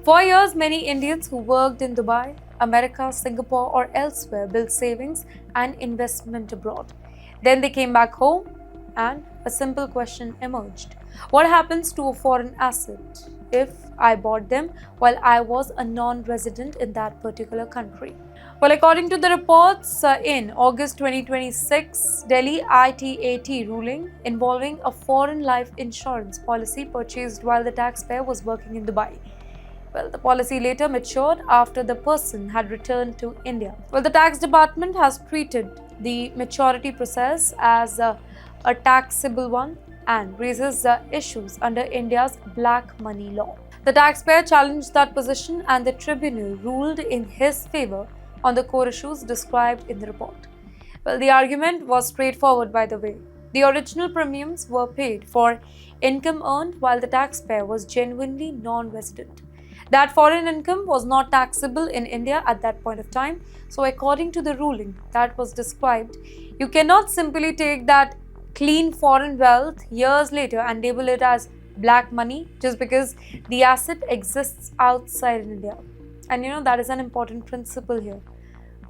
For years, many Indians who worked in Dubai, America, Singapore, or elsewhere built savings and investment abroad. Then they came back home, and a simple question emerged: what happens to a foreign asset if I bought them while I was a non resident in that particular country? Well, according to the reports in August 2026, Delhi ITAT ruling involving a foreign life insurance policy purchased while the taxpayer was working in Dubai. Well, the policy later matured after the person had returned to India. Well, the tax department has treated the maturity process as a taxable one and raises issues under India's black money law. The taxpayer challenged that position and the tribunal ruled in his favor on the core issues described in the report. Well, the argument was straightforward, by the way. The original premiums were paid for income earned while the taxpayer was genuinely non resident. That foreign income was not taxable in India at that point of time. So, according to the ruling that was described, you cannot simply take that clean foreign wealth years later and label it as black money just because the asset exists outside India. And that is an important principle here.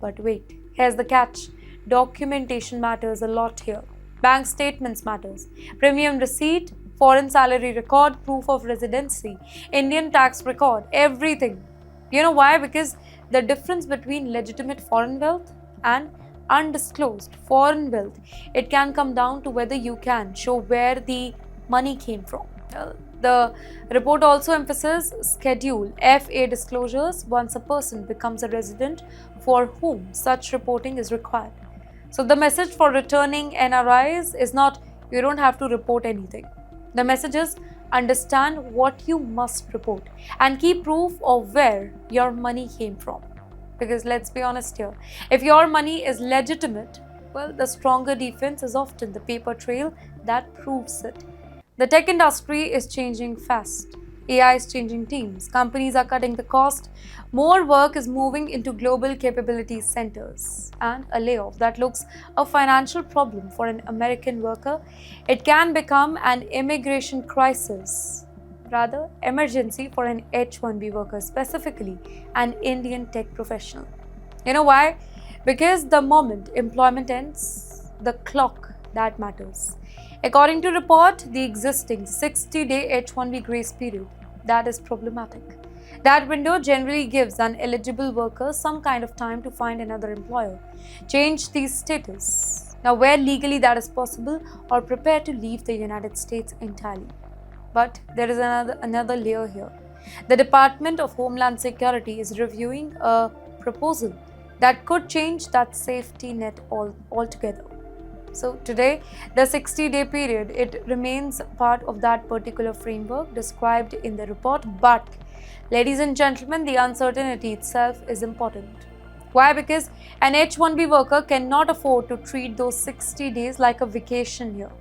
But wait, here's the catch. Documentation matters a lot here. Bank statements matters. Premium receipt, foreign salary record, proof of residency, Indian tax record, everything. You know why? Because the difference between legitimate foreign wealth and undisclosed foreign wealth, it can come down to whether you can show where the money came from. The report also emphasizes Schedule FA disclosures once a person becomes a resident for whom such reporting is required. So the message for returning NRIs is not you don't have to report anything. The message is understand what you must report and keep proof of where your money came from. Because let's be honest here, if your money is legitimate, well, the stronger defense is often the paper trail that proves it. The tech industry is changing fast. AI is changing teams. Companies are cutting the cost. More work is moving into global capability centers. And a layoff that looks a financial problem for an American worker, it can become an immigration crisis. Rather, emergency for an H-1B worker, specifically an Indian tech professional. You know why? Because the moment employment ends, the clock that matters. According to report, the existing 60-day H-1B grace period, that is problematic. That window generally gives an eligible worker some kind of time to find another employer, change the status, now where legally that is possible, or prepare to leave the United States entirely. But there is another layer here. The Department of Homeland Security is reviewing a proposal that could change that safety net altogether. So today, the 60-day period, it remains part of that particular framework described in the report. But, ladies and gentlemen, the uncertainty itself is important. Why? Because an H-1B worker cannot afford to treat those 60 days like a vacation here.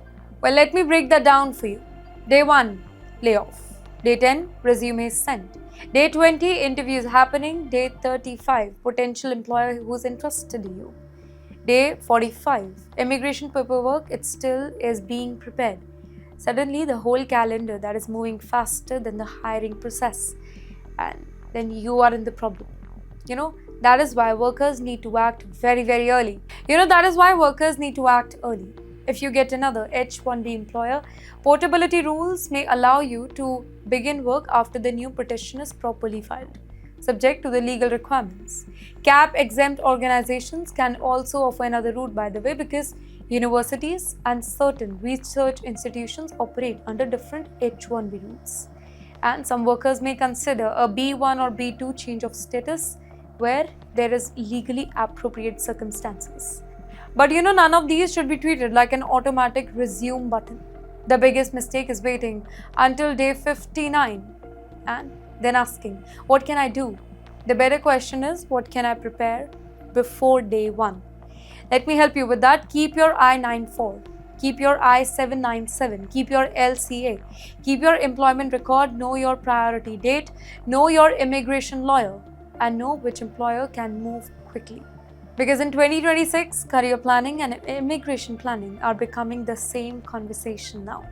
Well, let me break that down for you. Day 1, layoff. Day 10, resume is sent. Day 20, interviews happening. Day 35, potential employer who's interested in you. Day 45, immigration paperwork, it still is being prepared. Suddenly, the whole calendar that is moving faster than the hiring process. And then you are in the problem. That is why workers need to act very, very early. That is why workers need to act early. If you get another H-1B employer, portability rules may allow you to begin work after the new petition is properly filed, subject to the legal requirements. CAP-exempt organizations can also offer another route, by the way, because universities and certain research institutions operate under different H-1B rules. And some workers may consider a B1 or B2 change of status where there is legally appropriate circumstances. But none of these should be treated like an automatic resume button. The biggest mistake is waiting until day 59 and then asking, what can I do? The better question is, what can I prepare before day 1? Let me help you with that. Keep your I-94, keep your I-797, keep your LCA, keep your employment record, know your priority date, know your immigration lawyer, and know which employer can move quickly. Because in 2026, career planning and immigration planning are becoming the same conversation now.